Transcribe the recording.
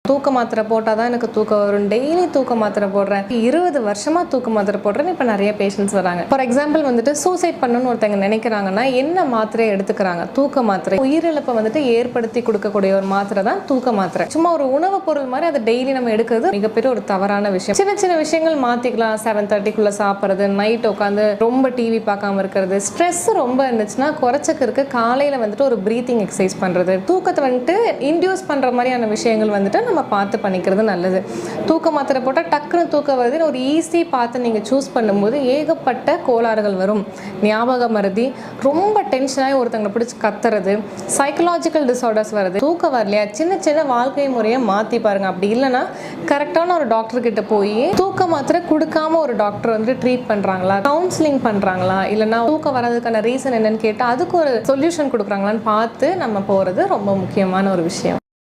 தூக்க மாத்திரை போட்டால் தான் எனக்கு தூக்கம் வரும், டெய்லி தூக்க மாத்திரை போடுறேன், 20 வருஷமாக தூக்க மாத்திரை போடுறேன்னு இப்போ நிறைய பேஷண்ட்ஸ் வராங்க. ஃபார் எக்ஸாம்பிள் வந்துட்டு சூசைட் பண்ணணும்னு ஒருத்தங்க நினைக்கிறாங்கன்னா என்ன மாத்திரையை எடுத்துக்கிறாங்க? தூக்க மாத்திரை. உயிரிழப்பை வந்துட்டு ஏற்படுத்தி கொடுக்கக்கூடிய ஒரு மாத்திரை தான் தூக்க மாத்திரை. சும்மா ஒரு உணவு பொருள் மாதிரி அதை டெய்லி நம்ம எடுக்கிறது மிகப்பெரிய ஒரு தவறான விஷயம். சின்ன சின்ன விஷயங்கள் மாற்றிக்கலாம். 7:30க்குள்ளே சாப்பிட்றது, நைட் உட்காந்து ரொம்ப டிவி பார்க்காம இருக்கிறது, ஸ்ட்ரெஸ் ரொம்ப இருந்துச்சுன்னா குறைச்சக்கு காலையில் வந்துட்டு ஒரு ப்ரீத்திங் எக்ஸசைஸ் பண்ணுறது, தூக்கத்தை வந்துட்டு இன்டியூஸ் பண்ணுற மாதிரியான விஷயங்கள் வந்துட்டு நம்ம பார்த்து பண்ணிக்கிறது நல்லது. தூக்க மாத்திரை போட்டால் டக்குன்னு தூக்கம் வருது ஒரு ஈஸி பார்த்து நீங்கள் சூஸ் பண்ணும்போது ஏகப்பட்ட கோளாறுகள் வரும். ஞாபக மறதி, ரொம்ப டென்ஷனாகி ஒருத்தங்களை பிடிச்சி கத்துறது, சைக்கலாஜிக்கல் டிஸார்டர்ஸ் வருது. தூக்கம் வரலையா, சின்ன சின்ன வாழ்க்கை முறையை மாற்றி பாருங்கள். அப்படி இல்லைன்னா கரெக்டான ஒரு டாக்டர் கிட்ட போய் தூக்க மாத்திரை கொடுக்காம ஒரு டாக்டர் வந்து ட்ரீட் பண்ணுறாங்களா, கவுன்சிலிங் பண்ணுறாங்களா, இல்லைன்னா தூக்கம் வர்றதுக்கான ரீசன் என்னன்னு கேட்டால் அதுக்கு ஒரு சொல்யூஷன் கொடுக்குறாங்களான்னு பார்த்து நம்ம போகிறது ரொம்ப முக்கியமான ஒரு விஷயம்.